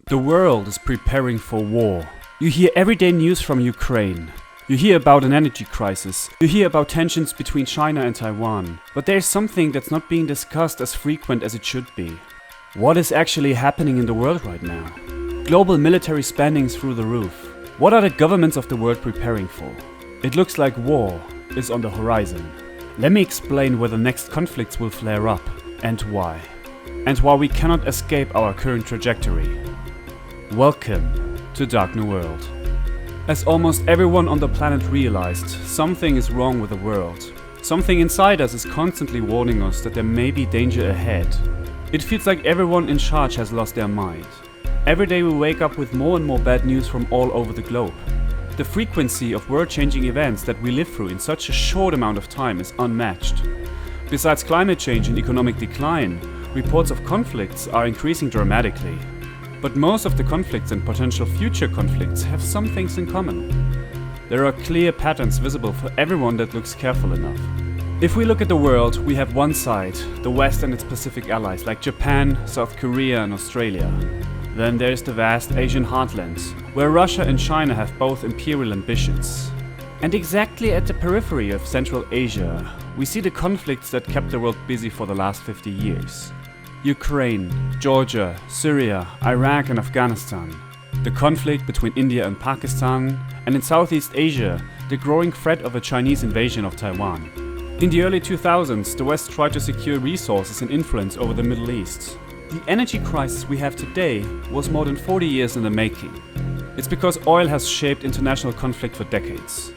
The world is preparing for war. You hear everyday news from Ukraine. You hear about an energy crisis. You hear about tensions between China and Taiwan. But there's something that's not being discussed as frequent as it should be. What is actually happening in the world right now? Global military spending through the roof. What are the governments of the world preparing for? It looks like war is on the horizon. Let me explain where the next conflicts will flare up and why. And why we cannot escape our current trajectory. Welcome to Dark New World. As almost everyone on the planet realized, something is wrong with the world. Something inside us is constantly warning us that there may be danger ahead. It feels like everyone in charge has lost their mind. Every day we wake up with more and more bad news from all over the globe. The frequency of world-changing events that we live through in such a short amount of time is unmatched. Besides climate change and economic decline, reports of conflicts are increasing dramatically. But most of the conflicts and potential future conflicts have some things in common. There are clear patterns visible for everyone that looks careful enough. If we look at the world, we have one side, the West and its Pacific allies like Japan, South Korea and Australia. Then there's the vast Asian heartland, where Russia and China have both imperial ambitions. And exactly at the periphery of Central Asia, we see the conflicts that kept the world busy for the last 50 years. Ukraine, Georgia, Syria, Iraq and Afghanistan. The conflict between India and Pakistan, and in Southeast Asia, the growing threat of a Chinese invasion of Taiwan. In the early 2000s, the West tried to secure resources and influence over the Middle East. The energy crisis we have today was more than 40 years in the making. It's because oil has shaped international conflict for decades.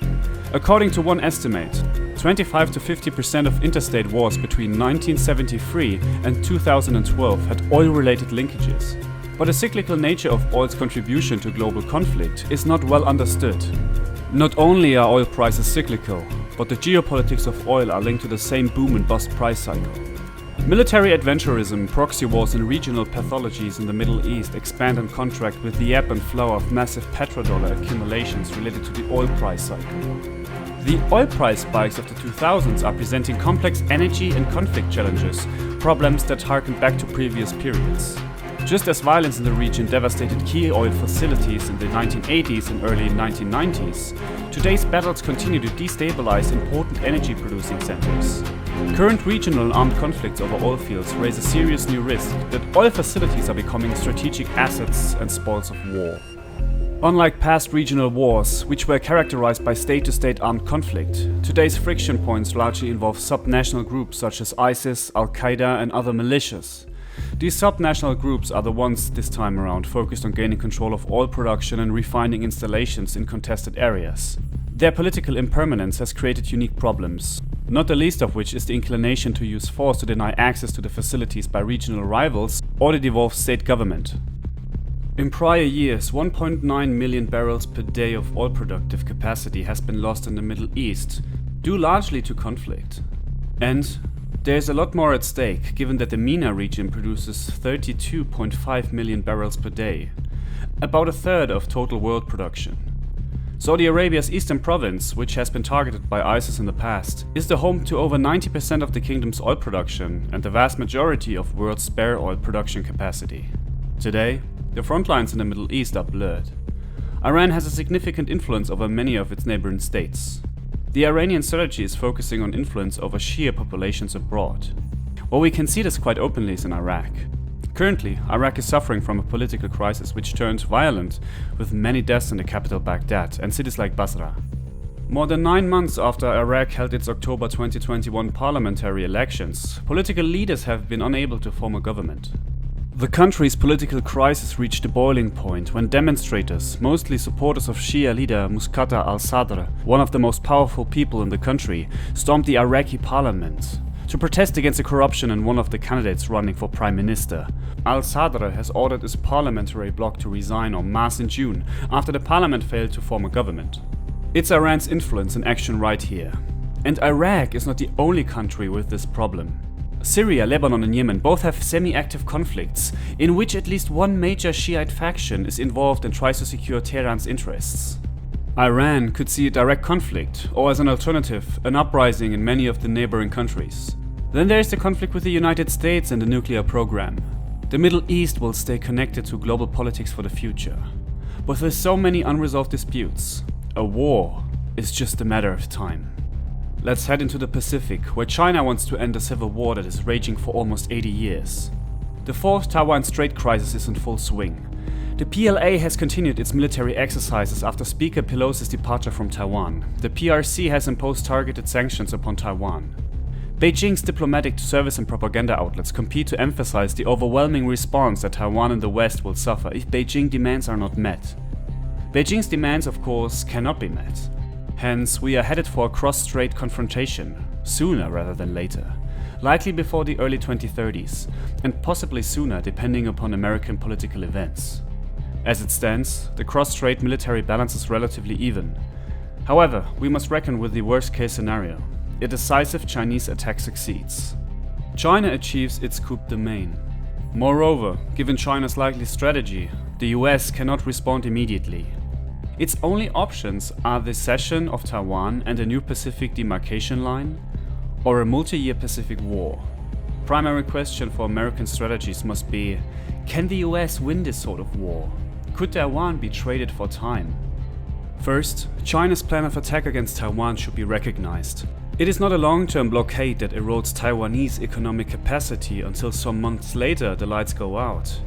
According to one estimate, 25 to 50% of interstate wars between 1973 and 2012 had oil-related linkages. But the cyclical nature of oil's contribution to global conflict is not well understood. Not only are oil prices cyclical, but the geopolitics of oil are linked to the same boom and bust price cycle. Military adventurism, proxy wars and regional pathologies in the Middle East expand and contract with the ebb and flow of massive petrodollar accumulations related to the oil price cycle. The oil price spikes of the 2000s are presenting complex energy and conflict challenges, problems that harken back to previous periods. Just as violence in the region devastated key oil facilities in the 1980s and early 1990s, today's battles continue to destabilize important energy-producing centers. Current regional armed conflicts over oil fields raise a serious new risk that oil facilities are becoming strategic assets and spoils of war. Unlike past regional wars, which were characterized by state-to-state armed conflict, today's friction points largely involve subnational groups such as ISIS, Al-Qaeda and other militias. These subnational groups are the ones this time around focused on gaining control of oil production and refining installations in contested areas. Their political impermanence has created unique problems, not the least of which is the inclination to use force to deny access to the facilities by regional rivals or the devolved state government. In prior years, 1.9 million barrels per day of oil productive capacity has been lost in the Middle East, due largely to conflict. And there's a lot more at stake, given that the MENA region produces 32.5 million barrels per day, about a third of total world production. Saudi Arabia's eastern province, which has been targeted by ISIS in the past, is the home to over 90% of the kingdom's oil production and the vast majority of world's spare oil production capacity. Today, the front lines in the Middle East are blurred. Iran has a significant influence over many of its neighboring states. The Iranian strategy is focusing on influence over Shia populations abroad. Well, we can see this quite openly is in Iraq. Currently, Iraq is suffering from a political crisis which turned violent, with many deaths in the capital Baghdad and cities like Basra. More than 9 months after Iraq held its October 2021 parliamentary elections, political leaders have been unable to form a government. The country's political crisis reached a boiling point when demonstrators, mostly supporters of Shia leader Muqtada al-Sadr, one of the most powerful people in the country, stormed the Iraqi parliament to protest against the corruption in one of the candidates running for prime minister. Al-Sadr has ordered his parliamentary bloc to resign en masse in June after the parliament failed to form a government. It's Iran's influence in action right here. And Iraq is not the only country with this problem. Syria, Lebanon and Yemen both have semi-active conflicts, in which at least one major Shiite faction is involved and tries to secure Tehran's interests. Iran could see a direct conflict, or as an alternative, an uprising in many of the neighboring countries. Then there is the conflict with the United States and the nuclear program. The Middle East will stay connected to global politics for the future. But with so many unresolved disputes, a war is just a matter of time. Let's head into the Pacific, where China wants to end a civil war that is raging for almost 80 years. The fourth Taiwan Strait crisis is in full swing. The PLA has continued its military exercises after Speaker Pelosi's departure from Taiwan. The PRC has imposed targeted sanctions upon Taiwan. Beijing's diplomatic service and propaganda outlets compete to emphasize the overwhelming response that Taiwan and the West will suffer if Beijing demands are not met. Beijing's demands, of course, cannot be met. Hence, we are headed for a cross-strait confrontation, sooner rather than later. Likely before the early 2030s, and possibly sooner depending upon American political events. As it stands, the cross-strait military balance is relatively even. However, we must reckon with the worst-case scenario. A decisive Chinese attack succeeds. China achieves its coup de main. Moreover, given China's likely strategy, the US cannot respond immediately. Its only options are the cession of Taiwan and a new Pacific demarcation line, or a multi-year Pacific war. Primary question for American strategies must be, can the US win this sort of war? Could Taiwan be traded for time? First, China's plan of attack against Taiwan should be recognized. It is not a long-term blockade that erodes Taiwanese economic capacity until some months later the lights go out.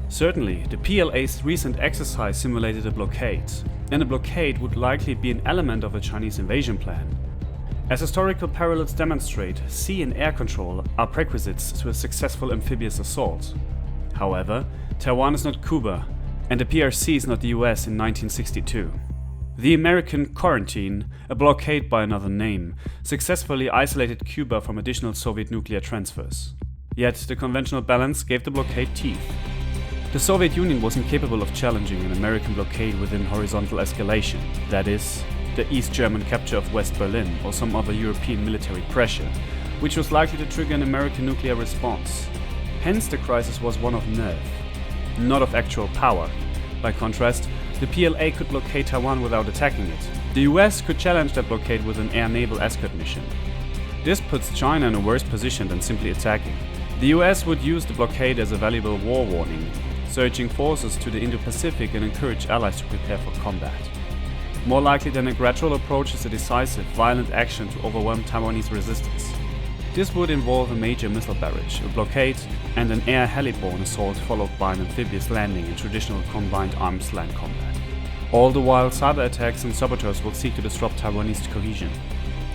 Certainly, the PLA's recent exercise simulated a blockade, and a blockade would likely be an element of a Chinese invasion plan. As historical parallels demonstrate, sea and air control are prerequisites to a successful amphibious assault. However, Taiwan is not Cuba, and the PRC is not the US in 1962. The American quarantine, a blockade by another name, successfully isolated Cuba from additional Soviet nuclear transfers. Yet the conventional balance gave the blockade teeth. The Soviet Union was incapable of challenging an American blockade within horizontal escalation, that is, the East German capture of West Berlin or some other European military pressure, which was likely to trigger an American nuclear response. Hence the crisis was one of nerve, not of actual power. By contrast, the PLA could blockade Taiwan without attacking it. The US could challenge that blockade with an air-naval escort mission. This puts China in a worse position than simply attacking. The US would use the blockade as a valuable war warning, surging forces to the Indo-Pacific and encourage allies to prepare for combat. More likely than a gradual approach is a decisive, violent action to overwhelm Taiwanese resistance. This would involve a major missile barrage, a blockade, and an air-heliborne assault followed by an amphibious landing in traditional combined arms land combat. All the while, cyber attacks and saboteurs will seek to disrupt Taiwanese cohesion.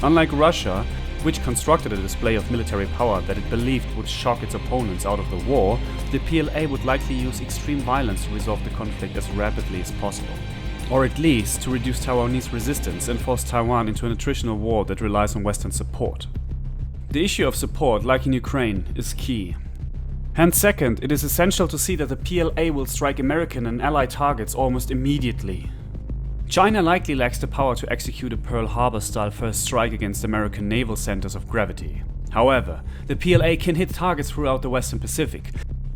Unlike Russia, which constructed a display of military power that it believed would shock its opponents out of the war, the PLA would likely use extreme violence to resolve the conflict as rapidly as possible. Or at least to reduce Taiwanese resistance and force Taiwan into an attritional war that relies on Western support. The issue of support, like in Ukraine, is key. Hence second, it is essential to see that the PLA will strike American and Allied targets almost immediately. China likely lacks the power to execute a Pearl Harbor-style first strike against American naval centers of gravity. However, the PLA can hit targets throughout the Western Pacific,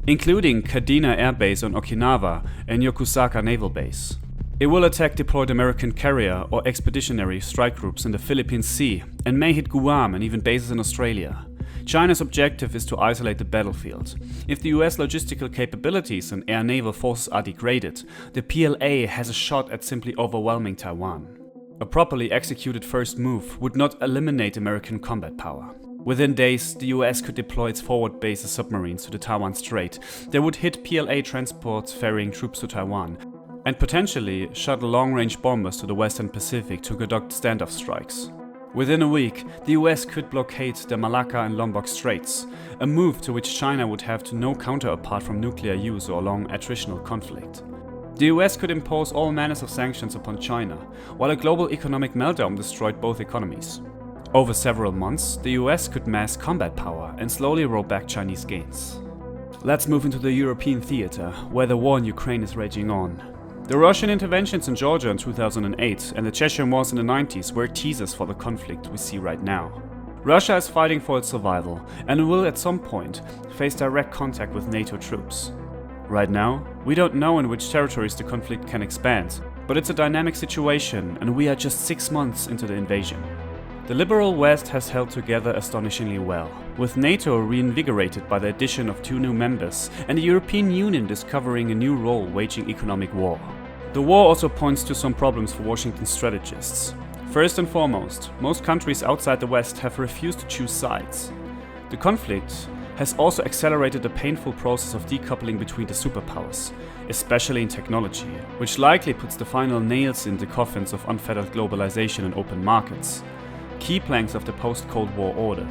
including Kadena Air Base on Okinawa and Yokosuka Naval Base. It will attack deployed American carrier or expeditionary strike groups in the Philippine Sea and may hit Guam and even bases in Australia. China's objective is to isolate the battlefield. If the US logistical capabilities and air naval forces are degraded, the PLA has a shot at simply overwhelming Taiwan. A properly executed first move would not eliminate American combat power. Within days, the US could deploy its forward bases submarines to the Taiwan Strait. They would hit PLA transports ferrying troops to Taiwan, and potentially shuttle long-range bombers to the Western Pacific to conduct standoff strikes. Within a week, the US could blockade the Malacca and Lombok Straits, a move to which China would have no counter apart from nuclear use or long attritional conflict. The US could impose all manners of sanctions upon China, while a global economic meltdown destroyed both economies. Over several months, the US could mass combat power and slowly roll back Chinese gains. Let's move into the European theater, where the war in Ukraine is raging on. The Russian interventions in Georgia in 2008 and the Chechen wars in the 90s were teasers for the conflict we see right now. Russia is fighting for its survival and will at some point face direct contact with NATO troops. Right now, we don't know in which territories the conflict can expand, but it's a dynamic situation and we are just 6 months into the invasion. The liberal West has held together astonishingly well, with NATO reinvigorated by the addition of 2 new members and the European Union discovering a new role waging economic war. The war also points to some problems for Washington's strategists. First and foremost, most countries outside the West have refused to choose sides. The conflict has also accelerated the painful process of decoupling between the superpowers, especially in technology, which likely puts the final nails in the coffins of unfettered globalization and open markets, key planks of the post-Cold War order.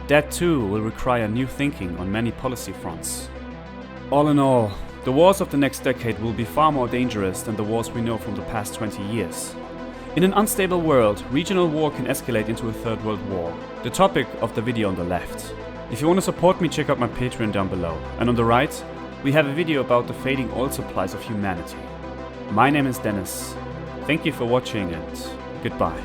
That too will require new thinking on many policy fronts. All in all, the wars of the next decade will be far more dangerous than the wars we know from the past 20 years. In an unstable world, regional war can escalate into a third world war, the topic of the video on the left. If you want to support me, check out my Patreon down below. And on the right, we have a video about the fading oil supplies of humanity. My name is Dennis. Thank you for watching and goodbye.